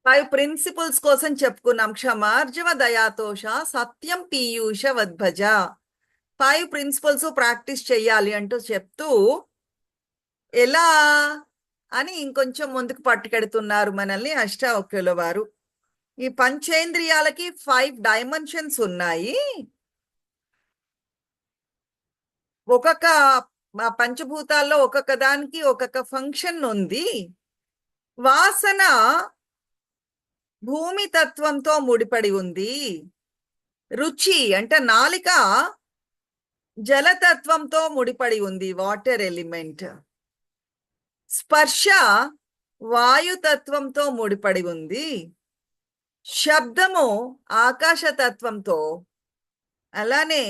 5 principles కోసం చెప్పుకున్నాం. క్షమార్జవ దయాతోష సత్యం పీయూష వద్భజ. 5 principles practice చెయ్యాలి అంటూ చెప్తూ ఎలా అని ఇంకొంచెం ముందుకు పట్టుకెడుతున్నారు మనల్ని అష్టావక్రుల వారు. ఈ పంచేంద్రియాలకి 5 డైమెన్షన్స్ ఉన్నాయి. ఒక్కొక్క పంచభూతాల్లో ఒక్కొక్క దానికి ఒక్కొక్క ఫంక్షన్ ఉంది. వాసన భూమి తత్వంతో ముడిపడి ఉంది. రుచి అంటే నాలిక జలతత్వంతో ముడిపడి ఉంది, వాటర్ ఎలిమెంట్. స్పర్శ వాయుతత్వంతో ముడిపడి ఉంది. శబ్దము ఆకాశతత్వంతో, అలానే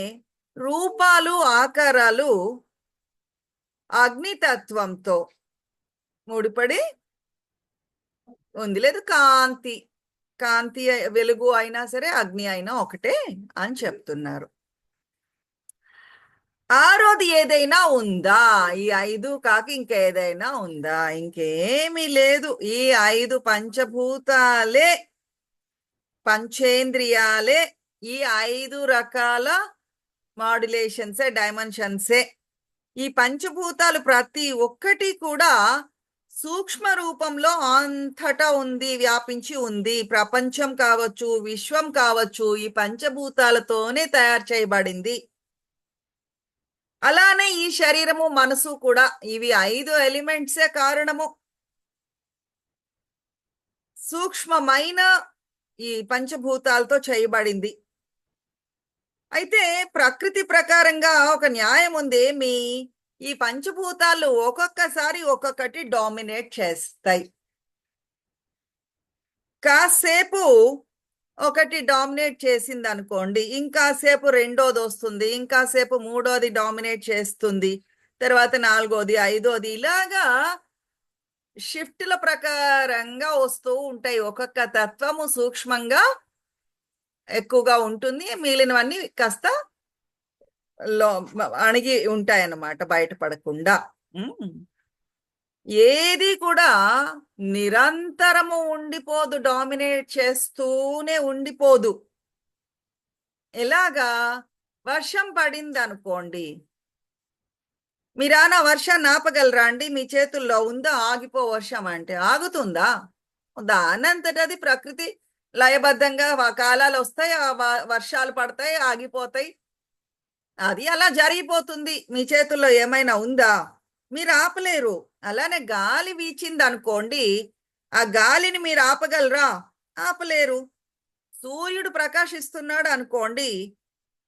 రూపాలు ఆకారాలు అగ్నితత్వంతో ముడిపడి ఉంది. లేదు కాంతి, కాంతి వెలుగు అయినా సరే అగ్ని అయినా ఒకటే అని చెప్తున్నారు. ఆరోది ఏదైనా ఉందా? ఈ 5 కాక ఇంకేదైనా ఉందా? ఇంకేమీ లేదు. ఈ 5 పంచభూతాలే, పంచేంద్రియాలే ఈ 5 రకాల మాడ్యులేషన్సే, డైమెన్షన్సే. ఈ పంచభూతాలు ప్రతి ఒక్కటి కూడా సూక్ష్మ రూపంలో అంతటా ఉంది, వ్యాపించి ఉంది. ప్రపంచం కావచ్చు, విశ్వం కావచ్చు, ఈ పంచభూతాలతోనే తయారు చేయబడింది. అలానే ఈ శరీరము, మనసు కూడా ఇవి 5 ఎలిమెంట్సే కారణము. సూక్ష్మమైన ఈ పంచభూతాలతో చేయబడింది. అయితే ప్రకృతి ప్రకారంగా ఒక న్యాయం ఉంది. ఈ పంచభూతాలు ఒక్కొక్కసారి ఒక్కొక్కటి డామినేట్ చేస్తాయి. కాసేపు ఒకటి డామినేట్ చేసింది అనుకోండి, ఇంకాసేపు రెండోది వస్తుంది, ఇంకాసేపు మూడోది డామినేట్ చేస్తుంది, తర్వాత నాలుగోది, ఐదోది, ఇలాగా షిఫ్ట్ల ప్రకారంగా వస్తూ ఉంటాయి. ఒక్కొక్క తత్వము సూక్ష్మంగా ఎక్కువగా ఉంటుంది, మిగిలినవన్నీ కాస్త అణిగి ఉంటాయన్నమాట, బయటపడకుండా. ఏది కూడా నిరంతరము ఉండిపోదు, డామినేట్ చేస్తూనే ఉండిపోదు. ఎలాగా? వర్షం పడింది అనుకోండి, మీరానా వర్షాన్ని ఆపగలరా అండి? మీ చేతుల్లో ఉందా? ఆగిపో వర్షం అంటే ఆగుతుందా? దానంతటది ప్రకృతి లయబద్ధంగా కాలాలు వస్తాయి, వర్షాలు పడతాయి, ఆగిపోతాయి. అది అలా జరిగిపోతుంది. మీ చేతుల్లో ఏమైనా ఉందా? మీరు ఆపలేరు. అలానే గాలి వీచింది అనుకోండి, ఆ గాలిని మీరు ఆపగలరా? ఆపలేరు. సూర్యుడు ప్రకాశిస్తున్నాడు అనుకోండి,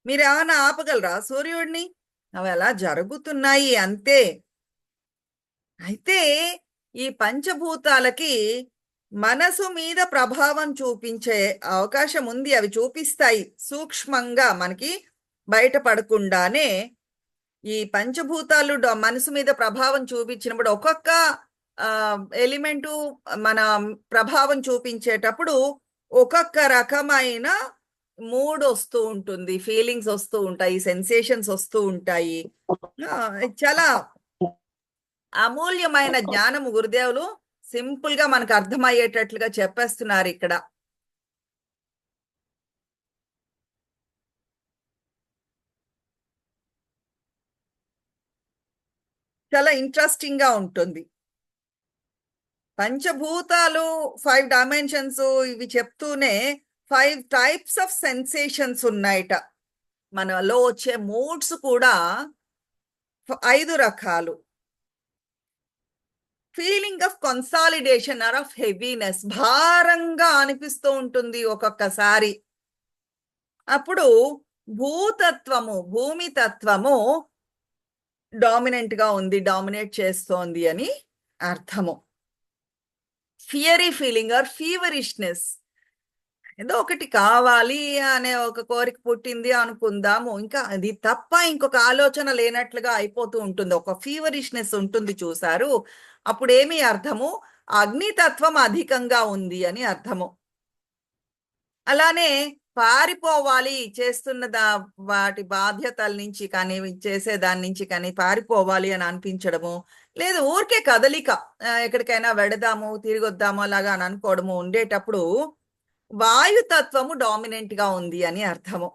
మీరు ఏమైనా ఆపగలరా సూర్యుడిని? అవి అలా జరుగుతున్నాయి అంతే. అయితే ఈ పంచభూతాలకి మనసు మీద ప్రభావం చూపించే అవకాశం ఉంది. అవి చూపిస్తాయి సూక్ష్మంగా, మనకి బయటపడకుండానే. ఈ పంచభూతాలు మనసు మీద ప్రభావం చూపించినప్పుడు ఒక్కొక్క ఎలిమెంటు మన ప్రభావం చూపించేటప్పుడు ఒక్కొక్క రకమైన మూడ్ వస్తూ ఉంటుంది, ఫీలింగ్స్ వస్తూ ఉంటాయి, సెన్సేషన్స్ వస్తూ ఉంటాయి. చాలా అమూల్యమైన జ్ఞానము గురుదేవులు సింపుల్ గా మనకు అర్థమయ్యేటట్లుగా చెప్పేస్తున్నారు ఇక్కడ. చాలా ఇంట్రెస్టింగ్ గా ఉంటుంది. పంచభూతాలు 5 డైమెన్షన్స్ ఇవి చెప్తూనే 5 టైప్స్ ఆఫ్ సెన్సేషన్స్ ఉన్నాయట. మనలో వచ్చే మూడ్స్ కూడా 5 రకాలు. Feeling of consolidation or of heaviness, భారంగా అనిపిస్తూ ఉంటుంది ఒక్కొక్కసారి. అప్పుడు భూతత్వము, భూమి తత్వము డామినెంట్ గా ఉంది, డామినేట్ చేస్తోంది అని అర్థము. ఫియరీ ఫీలింగ్ ఆర్ ఫీవరిష్నెస్, ఏదో ఒకటి కావాలి అనే ఒక కోరిక పుట్టింది అనుకుందాము, ఇంకా అది తప్ప ఇంకొక ఆలోచన లేనట్లుగా అయిపోతూ ఉంటుంది, ఒక ఫీవరిష్నెస్ ఉంటుంది చూసారు. అప్పుడేమి అర్థము? అగ్నితత్వం అధికంగా ఉంది అని అర్థము. అలానే పారిపోవాలి, చేస్తున్న వాటి బాధ్యతల నుంచి కానీ చేసే దాని నుంచి కానీ పారిపోవాలి అని అనిపించడము, లేదు ఊరికే కదలిక, ఎక్కడికైనా వెడదాము తిరిగి వద్దాము అలాగా అని అనుకోవడము ఉండేటప్పుడు వాయుతత్వము డామినెంట్ గా ఉంది అని అర్థము.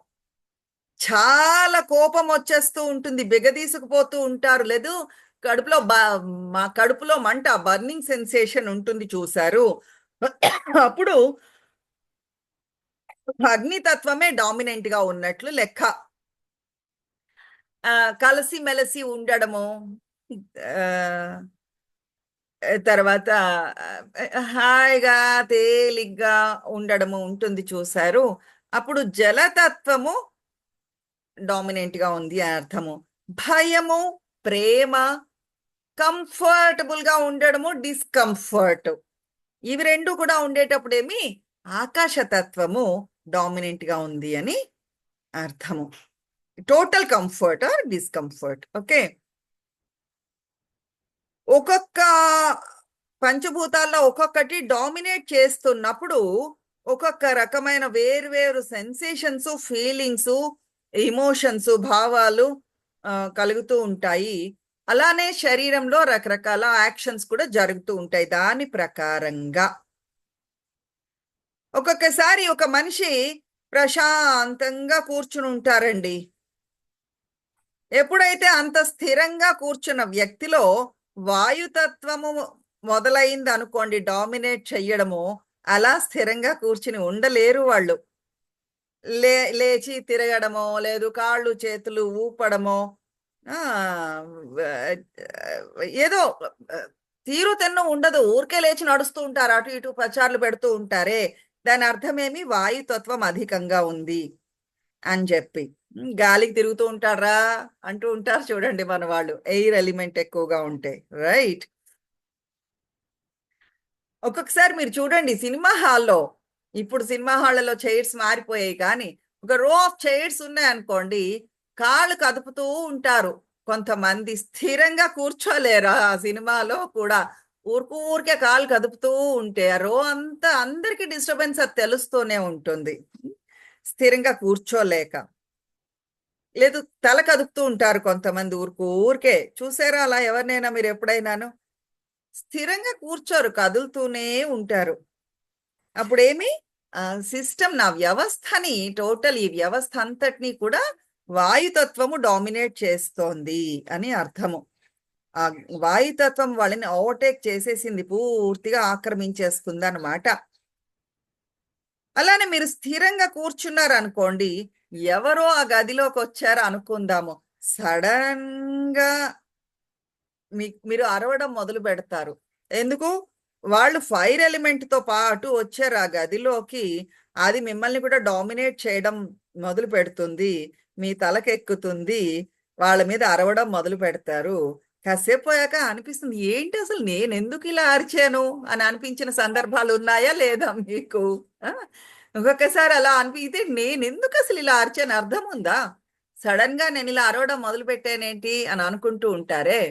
చాలా కోపం వచ్చేస్తూ ఉంటుంది, బిగదీసుకుపోతూ ఉంటారు, లేదు కడుపులో మా కడుపులో మంట, బర్నింగ్ సెన్సేషన్ ఉంటుంది చూసారు. అప్పుడు అగ్నితత్వమే డామినెంట్ గా ఉన్నట్లు లెక్క. కలిసి మెలిసి ఉండడము, తర్వాత హాయిగా తేలిగ్గా ఉండడము ఉంటుంది చూసారు. అప్పుడు జలతత్వము డామినెంట్ గా ఉంది అని అర్థము. భయము, ప్రేమ, కంఫర్టబుల్ గా ఉండడము, డిస్కంఫర్ట్, ఇవి రెండు కూడా ఉండేటప్పుడేమి ఆకాశతత్వము డామినెంట్ గా ఉంది అని అర్థము. Total comfort or discomfort. Okay, ఒక్కొక్క పంచభూతాల్లో ఒక్కొక్కటి డామినేట్ చేస్తున్నప్పుడు ఒక్కొక్క రకమైన వేర్వేరు సెన్సేషన్స్, ఫీలింగ్స్, ఎమోషన్స్, భావాలు కలుగుతూ ఉంటాయి. అలానే శరీరంలో రకరకాల యాక్షన్స్ కూడా జరుగుతూ ఉంటాయి దాని ప్రకారంగా. ఒక్కొక్కసారి ఒక మనిషి ప్రశాంతంగా కూర్చుని ఉంటారండి. ఎప్పుడైతే అంత స్థిరంగా కూర్చున్న వ్యక్తిలో వాయుతత్వము మొదలైంది అనుకోండి డామినేట్ చెయ్యడము, అలా స్థిరంగా కూర్చుని ఉండలేరు వాళ్ళు. లేచి తిరగడమో, లేదు కాళ్ళు చేతులు ఊపడమో, ఏదో తీరుతెన్ను ఉండదు, ఊరికే లేచి నడుస్తూ ఉంటారు, అటు ఇటు పచార్లు పెడుతూ ఉంటారే, దాని అర్థమేమి వాయుతత్వం అధికంగా ఉంది అని చెప్పి. గాలికి తిరుగుతూ ఉంటారా అంటూ ఉంటారు చూడండి మన వాళ్ళు, ఎయిర్ ఎలిమెంట్ ఎక్కువగా ఉంటే, రైట్. ఒక్కొక్కసారి మీరు చూడండి సినిమా హాల్లో, ఇప్పుడు సినిమా హాళ్లలో చైర్స్ మారిపోయాయి, కానీ ఒక రో ఆఫ్ చైర్స్ ఉన్నాయనుకోండి, కాళ్ళు కదుపుతూ ఉంటారు కొంతమంది, స్థిరంగా కూర్చోలేరా ఆ సినిమాలో కూడా, ఊరికే కాళ్ళు కదుపుతూ ఉంటే ఆ రో అంతా అందరికి డిస్టర్బెన్స్ అది తెలుస్తూనే ఉంటుంది, స్థిరంగా కూర్చోలేక. లేదు తల కదుపుతూ ఉంటారు కొంతమంది, ఊరికే చూసారా అలా ఎవరినైనా మీరు ఎప్పుడైనాను? స్థిరంగా కూర్చోరు, కదులుతూనే ఉంటారు. అప్పుడేమి సిస్టమ్, నా వ్యవస్థని, టోటల్ ఈ వ్యవస్థ అంతటినీ కూడా వాయుతత్వము డామినేట్ చేస్తోంది అని అర్థము. ఆ వాయుతత్వం వాళ్ళని ఓవర్టేక్ చేసేసింది, పూర్తిగా ఆక్రమించేస్తుంది అన్నమాట. అలానే మీరు స్థిరంగా కూర్చున్నారు అనుకోండి, ఎవరో ఆ గదిలోకి వచ్చారు అనుకుందాము, సడన్ గా మీరు అరవడం మొదలు పెడతారు. ఎందుకు? వాళ్ళు ఫైర్ ఎలిమెంట్ తో పాటు వచ్చారు ఆ గదిలోకి, అది మిమ్మల్ని కూడా డామినేట్ చేయడం మొదలు పెడుతుంది, మీ తలకెక్కుతుంది, వాళ్ళ మీద అరవడం మొదలు పెడతారు. కాసేపు పోయాక అనిపిస్తుంది, ఏంటి అసలు నేను ఎందుకు ఇలా అరిచాను అని అనిపించిన సందర్భాలు ఉన్నాయా లేదా మీకు? ఒక్కొక్కసారి అలా అనిపిస్తే నేను ఎందుకు అసలు ఇలా అరిచాను అర్థం ఉందా, సడన్ గా నేను ఇలా అరవడం మొదలు పెట్టానేంటి అని అనుకుంటూ ఉంటారే.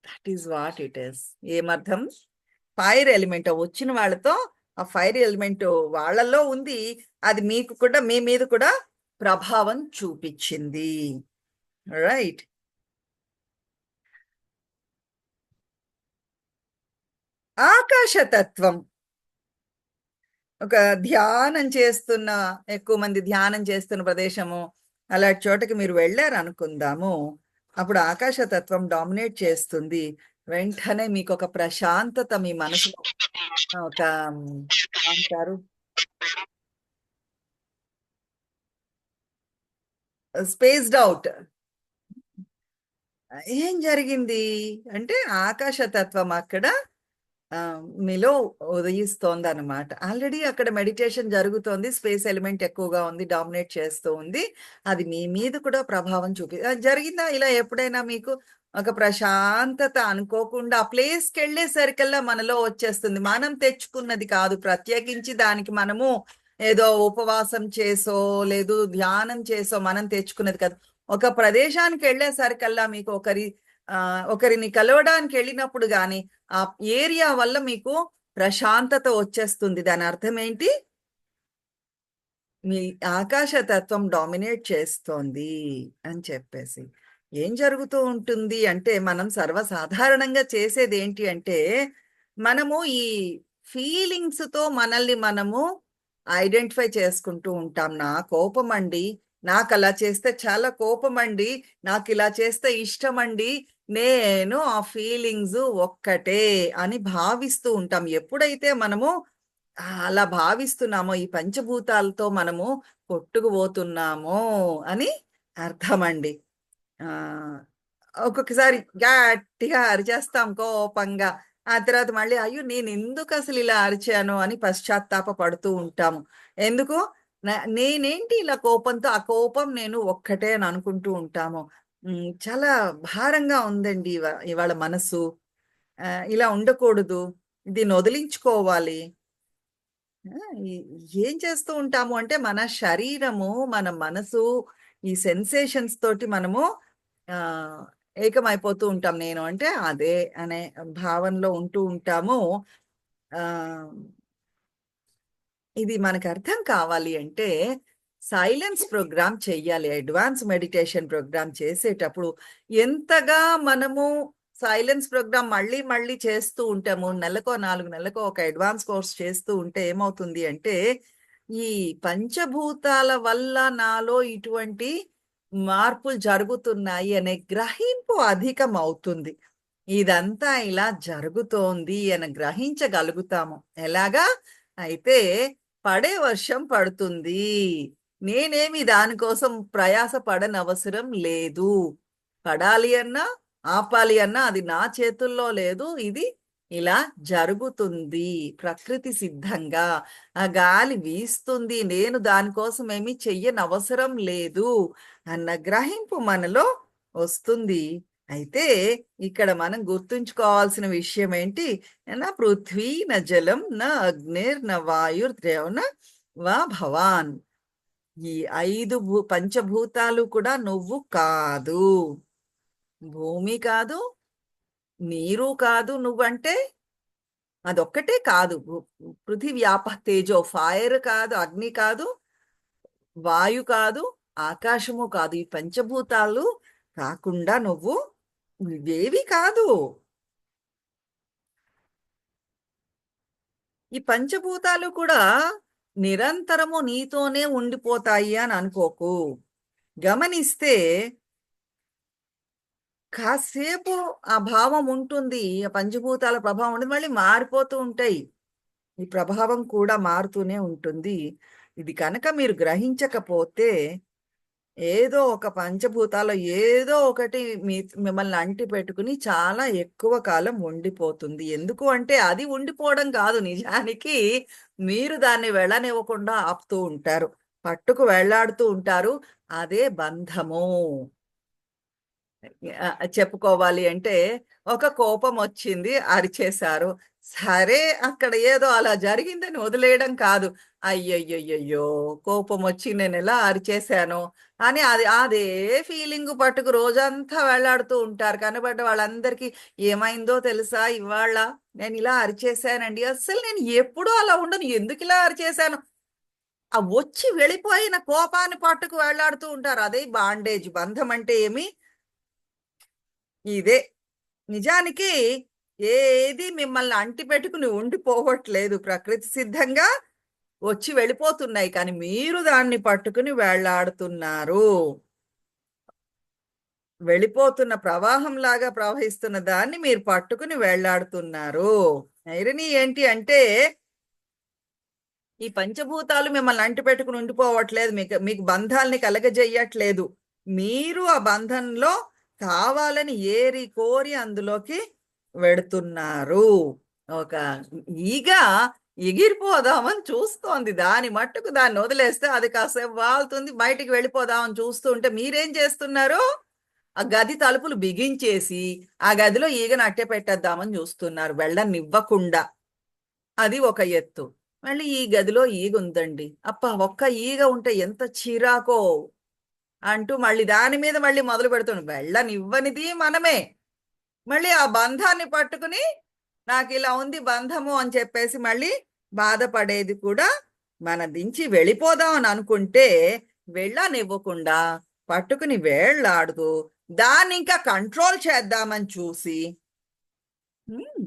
That is what it is. ఏమర్థం? ఫైర్ ఎలిమెంట్ వచ్చిన వాళ్ళతో ఆ ఫైర్ ఎలిమెంట్ వాళ్ళల్లో ఉంది, అది మీకు కూడా, మీ మీద కూడా ప్రభావం చూపించింది, రైట్. ఆకాశతత్వం ఒక ధ్యానం చేస్తున్న, ఎక్కువ మంది ధ్యానం చేస్తున్న ప్రదేశము, అలాంటి చోటకి మీరు వెళ్ళారు అనుకుందాము, అప్పుడు ఆకాశతత్వం డామినేట్ చేస్తుంది. వెంటనే మీకు ఒక ప్రశాంతత మీ మనసులో, ఒక అంటారు స్పేస్డ్ అవుట్. ఏం జరిగింది అంటే ఆకాశతత్వం అక్కడ మీలో ఉదయిస్తోంది అనమాట. ఆల్రెడీ అక్కడ మెడిటేషన్ జరుగుతోంది, స్పేస్ ఎలిమెంట్ ఎక్కువగా ఉంది, డామినేట్ చేస్తూ ఉంది, అది మీ మీద కూడా ప్రభావం జరిగిందా ఇలా ఎప్పుడైనా మీకు? ఒక ప్రశాంతత అనుకోకుండా ఆ ప్లేస్కి వెళ్ళేసరికల్లా మనలో వచ్చేస్తుంది, మనం తెచ్చుకున్నది కాదు, ప్రత్యేకించి దానికి మనము ఏదో ఉపవాసం చేసో లేదు ధ్యానం చేసో మనం తెచ్చుకున్నది కాదు. ఒక ప్రదేశానికి వెళ్ళేసరికల్లా మీకు ఒకరిని కలవడానికి వెళ్ళినప్పుడు గాని ఆ ఏరియా వల్ల మీకు ప్రశాంతత వచ్చేస్తుంది. దాని అర్థం ఏంటి? మీ ఆకాశతత్వం డామినేట్ చేస్తోంది అని చెప్పేసి. ఏం జరుగుతూ ఉంటుంది అంటే, మనం సర్వసాధారణంగా చేసేది ఏంటి అంటే, మనము ఈ ఫీలింగ్స్తో మనల్ని మనము ఐడెంటిఫై చేసుకుంటూ ఉంటాం. నా కోపం అండి, నాకు అలా చేస్తే చాలా కోపం అండి, నాకు ఇలా చేస్తే ఇష్టం అండి, నేను ఆ ఫీలింగ్స్ ఒక్కటే అని భావిస్తూ ఉంటాం. ఎప్పుడైతే మనము అలా భావిస్తున్నామో, ఈ పంచభూతాలతో మనము కొట్టుకుపోతున్నామో అని అర్థమండి. ఆహ్, ఒక్కొక్కసారి గట్టిగా అరిచేస్తాం కోపంగా. ఆ తర్వాత మళ్ళీ అయ్యో! నేనెందుకసలు ఇలా అరిచాను అని పశ్చాత్తాప పడుతూ ఉంటాము. ఎందుకు? నేనేంటి ఇలా కోపంతో, ఆ కోపం నేను ఒక్కటే అని అనుకుంటూ ఉంటాము. చాలా భారంగా ఉందండి ఇవాళ మనసు. ఇలా ఉండకూడదు. దీన్ని వదిలించుకోవాలి. ఆ! ఈ ఏం చేస్తూ ఉంటాము అంటే, మన శరీరము, మన మనసు, ఈ సెన్సేషన్స్ తోటి మనము ఆహ్, ఏకమైపోతూ ఉంటాం. నేను అంటే అదే అనే భావనలో ఉంటూ ఉంటాము. ఆహ్, ఇది మనకర్థం కావాలి అంటే, సైలెన్స్ ప్రోగ్రామ్ చెయ్యాలి. అడ్వాన్స్ మెడిటేషన్ ప్రోగ్రామ్ చేసేటప్పుడు ఎంతగా మనము సైలెన్స్ ప్రోగ్రామ్ మళ్ళీ, మళ్ళీ చేస్తూ ఉంటే 3 నెలలకో, 4 నెలలకో ఒక అడ్వాన్స్ కోర్స్ చేస్తూ ఉంటే ఏమవుతుంది అంటే, ఈ పంచభూతాల వల్ల నాలో ఇటువంటి మార్పులు జరుగుతున్నాయి అనే గ్రహింపు అధికమవుతుంది. ఇదంతా ఇలా జరుగుతోంది అని గ్రహించగలుగుతాము. ఎలాగా? అయితే పడే వర్షం పడుతుంది. నేనేమి దానికోసం ప్రయాస పడనవసరం లేదు. పడాలి అన్నా, ఆపాలి అన్నా అది నా చేతుల్లో లేదు. ఇది ఇలా జరుగుతుంది. ప్రకృతి సిద్ధంగా. ఆ గాలి వీస్తుంది. నేను దానికోసం ఏమి చెయ్యనవసరం లేదు అన్న గ్రహింపు మనలో వస్తుంది. అయితే ఇక్కడ మనం గుర్తుంచుకోవాల్సిన విషయం ఏంటి? నా పృథ్వీ న జలం న అగ్నిర్ న వాయుర్ద్రవ వా భవాన్. ఈ 5 పంచభూతాలు కూడా నువ్వు కాదు. భూమి కాదు, నీరు కాదు నువ్వంటే, అదొక్కటే కాదు. పృథివీ ఆప తేజో, ఫైర్ కాదు, అగ్ని కాదు, వాయు కాదు, ఆకాశము కాదు. ఈ పంచభూతాలు కాకుండా నువ్వు ఇవేవి కాదు. ఈ పంచభూతాలు కూడా నిరంతరము నీతోనే ఉండిపోతాయి అని అనుకోకు. గమనిస్తే కాసేపు ఆ భావం ఉంటుంది. ఆ పంచభూతాల ప్రభావం ఉంటుంది. మళ్ళీ మారిపోతూ ఉంటాయి. ఈ ప్రభావం కూడా మారుతూనే ఉంటుంది. ఇది కనుక మీరు గ్రహించకపోతే, ఏదో ఒక పంచభూతాల్లో ఏదో ఒకటి మిమ్మల్ని అంటిపెట్టుకుని చాలా ఎక్కువ కాలం ఉండిపోతుంది. ఎందుకు అంటే అది ఉండిపోవడం కాదు, నిజానికి మీరు దాన్ని వెళ్ళనివ్వకుండా ఆపుతూ ఉంటారు. పట్టుకు వెళ్లాడుతూ ఉంటారు. అదే బంధము. చెప్పుకోవాలి అంటే, ఒక కోపమొచ్చింది, అరిచేశారు. సరే, అక్కడ ఏదో అలా జరిగిందని వదిలేయడం కాదు. అయ్యయ్యయ్యయ్యో! కోపమొచ్చి నేనెలా అరిచేశాను అని అదే ఫీలింగు పట్టుకు రోజంతా వెళ్లాడుతూ ఉంటారు. కనబడ్డ వాళ్ళందరికీ ఏమైందో తెలుసా ఇవాళ? నేనిలా అరిచేశానండి. అస్సలు నేను ఎప్పుడూ అలా ఉండను. ఎందుకిలా అరిచేశాను? ఆ వచ్చి వెళ్ళిపోయిన కోపాన్ని పట్టుకు వెళ్లాడుతూ ఉంటారు. అదే బాండేజ్. బంధం అంటే ఏమి? ఇదే. నిజానికి ఏది మిమ్మల్ని అంటిపెట్టుకుని ఉండిపోవట్లేదు. ప్రకృతి సిద్ధంగా వచ్చి వెళ్ళిపోతున్నాయి. కానీ మీరు దాన్ని పట్టుకుని వేళ్లాడుతున్నారు. వెళ్ళిపోతున్న ప్రవాహంలాగా ప్రవహిస్తున్న దాన్ని మీరు పట్టుకుని వేళ్లాడుతున్నారు. ఐరనీ ఏంటి అంటే, ఈ పంచభూతాలు మిమ్మల్ని అంటిపెట్టుకుని ఉండిపోవట్లేదు. మీకు బంధాల్ని కలగజేయట్లేదు. మీరు ఆ బంధంలో కావాలని ఏరి కోరి అందులోకి వెడుతున్నారు. ఒక ఈగ ఎగిరిపోదామని చూస్తోంది. దాని మట్టుకు దాన్ని వదిలేస్తే అది కాసేపు వాలుతుంది. బయటికి వెళ్ళిపోదామని చూస్తూ ఉంటే మీరేం చేస్తున్నారు? ఆ గది తలుపులు బిగించేసి, ఆ గదిలో ఈగను అట్టే పెట్టేద్దామని చూస్తున్నారు వెళ్ళనివ్వకుండా. అది ఒక ఎత్తు. మళ్ళీ ఈ గదిలో ఈగుందండి. అబ్బా! ఒక్క ఈగ ఉంటే ఎంత చిరాకో అంటూ మళ్ళీ దాని మీద మొదలుపెడుతున్నాం. వెళ్ళనివ్వనిది మనమే. మళ్ళీ ఆ బంధాన్ని పట్టుకుని నాకు ఇలా ఉంది బంధము అని చెప్పేసి మళ్ళీ బాధపడేది కూడా మన దించి వెళ్ళిపోదాం అని అనుకుంటే వెళ్ళనివ్వకుండా పట్టుకుని వేళ్లాడుతూ దాన్ని ఇంకా కంట్రోల్ చేద్దామని చూసి "హ్మ్,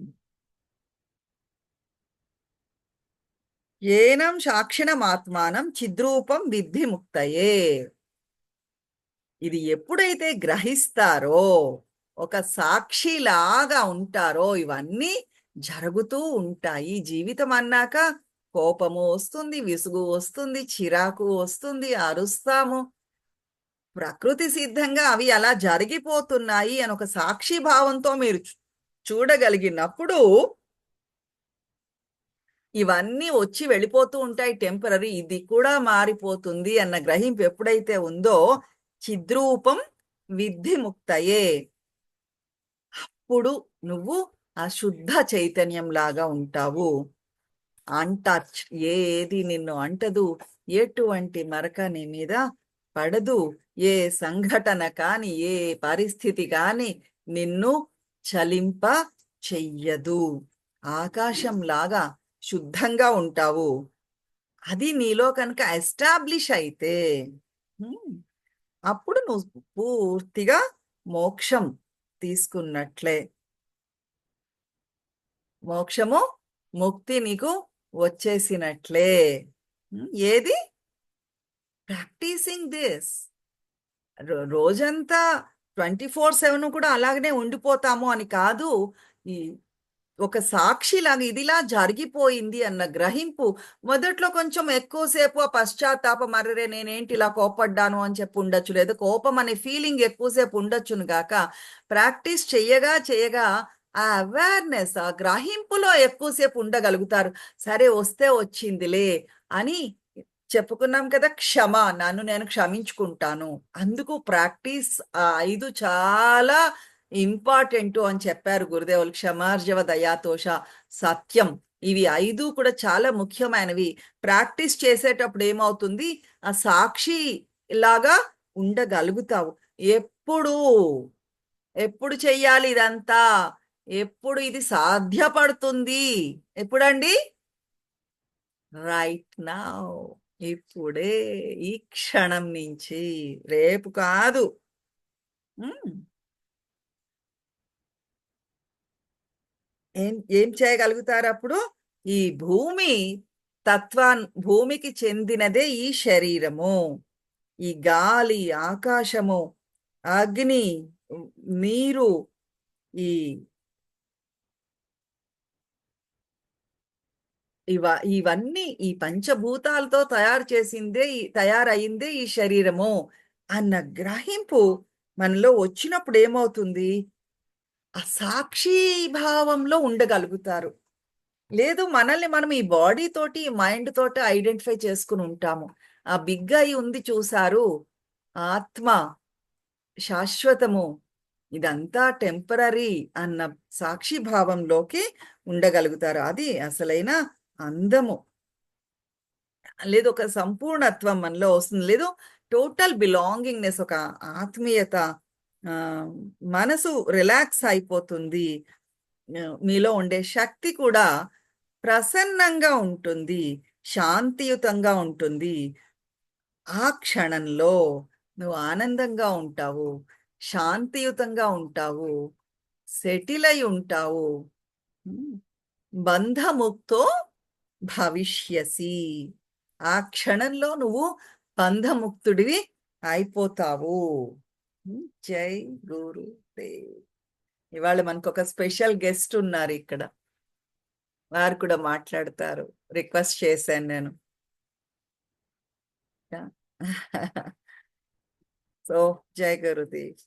ఏనం సాక్షిణమాత్మానం చిద్రూపం విద్ధి ముక్తయే." ఇది ఎప్పుడైతే గ్రహిస్తారో ఒక సాక్షిలాగా ఉంటారో ఇవన్నీ జరుగుతూ ఉంటాయి. జీవితం అన్నాక కోపము వస్తుంది, విసుగు వస్తుంది, చిరాకు వస్తుంది, అరుస్తాము. ప్రకృతి సిద్ధంగా అవి అలా జరిగిపోతున్నాయి అని ఒక సాక్షి భావంతో మీరు చూడగలిగినప్పుడు ఇవన్నీ వచ్చి వెళ్ళిపోతూ ఉంటాయి టెంపరరీ. ఇది కూడా మారిపోతుంది అన్న గ్రహింపు ఎప్పుడైతే ఉందో చిద్రూపం విద్ధి ముక్తయే. అప్పుడు నువ్వు ఆ శుద్ధ చైతన్యం లాగా ఉంటావు. అన్‌టచ్, ఏది నిన్ను అంటదు, ఎటువంటి మరక నీ మీద పడదు, ఏ సంఘటన కాని ఏ పరిస్థితి కాని నిన్ను చలింప చెయ్యదు. ఆకాశంలాగా శుద్ధంగా ఉంటావు. అది నీలో కనుక ఎస్టాబ్లిష్ అయితే హ్మ్, అప్పుడు నువ్వు పూర్తిగా మోక్షం తీసుకున్నట్లే. మోక్షము, ముక్తి నీకు వచ్చేసినట్లే. ఏది? Practising this. రోజంతా 24/7 కూడా అలాగనే ఉండిపోతాము అని కాదు. ఈ ఒక సాక్షిలాగా ఇదిలా జరిగిపోయింది అన్న గ్రహింపు మొదట్లో కొంచెం ఎక్కువసేపు ఆ పశ్చాత్తాపం, అరెరే నేనేంటి ఇలా కోపడ్డాను అని చెప్పి ఉండొచ్చు, లేదా కోపం అనే ఫీలింగ్ ఎక్కువసేపు ఉండొచ్చును గాక ప్రాక్టీస్ చెయ్యగా చేయగా ఆ అవేర్నెస్, ఆ గ్రహింపులో ఎక్కువసేపు ఉండగలుగుతారు. సరే వస్తే వచ్చిందిలే అని చెప్పుకున్నాం కదా, క్షమ, నన్ను నేను క్షమించుకుంటాను. అందుకు ప్రాక్టీస్ ఆ 5 చాలా ఇంపార్టెంటు అని చెప్పారు గురుదేవులు. క్షమార్జవ దయాతోష సత్యం, ఇవి 5 కూడా చాలా ముఖ్యమైనవి. ప్రాక్టీస్ చేసేటప్పుడు ఏమవుతుంది, ఆ సాక్షి లాగా ఉండగలుగుతావు. ఎప్పుడు ఎప్పుడు చెయ్యాలి ఇదంతా, ఎప్పుడు ఇది సాధ్యపడుతుంది, ఎప్పుడండి? రైట్ నౌ, ఇప్పుడే, ఈ క్షణం నుంచి, రేపు కాదు. ఉమ్, ఏం ఏం చేయగలుగుతారు అప్పుడు? ఈ భూమి భూమికి చెందినదే ఈ శరీరము. ఈ గాలి, ఆకాశము, అగ్ని, ఉ- నీరు, ఈ ఇవన్నీ ఈ పంచభూతాలతో తయారు చేసిందే తయారయిందే ఈ శరీరము అన్న గ్రహింపు మనలో వచ్చినప్పుడు ఏమవుతుంది, ఆ సాక్షి భావంలో ఉండగలుగుతారు. లేదు, మనల్ని మనం ఈ బాడీ తోటి మైండ్ తోటి ఐడెంటిఫై చేసుకుని ఉంటాము. ఆ బిగ్ ఐ ఉంది చూసారు, ఆత్మ శాశ్వతము, ఇదంతా టెంపరరీ అన్న సాక్షి భావంలోకి ఉండగలుగుతారు. అది అసలైన అందము. లేదు, ఒక సంపూర్ణత్వం మనలో వస్తుంది. లేదు, టోటల్ బిలాంగింగ్‌నెస్, ఒక ఆత్మీయత, ఆహ్, మనసు రిలాక్స్ అయిపోతుంది. మీలో ఉండే శక్తి కూడా ప్రసన్నంగా ఉంటుంది. శాంతియుతంగా ఉంటుంది. ఆ క్షణంలో నువ్వు ఆనందంగా ఉంటావు. శాంతియుతంగా ఉంటావు. సెటిల్ అయి ఉంటావు. హ్మ్. బంధముక్తో భవిష్యసి. ఆ క్షణంలో నువ్వు బంధముక్తుడివి అయిపోతావు. జై గురుదేవ్. ఇవాళ మనకొక స్పెషల్ గెస్ట్ ఉన్నారు ఇక్కడ. వారు కూడా మాట్లాడతారు. రిక్వెస్ట్ చేశాను నేను. సో, జై గురుదేవ్.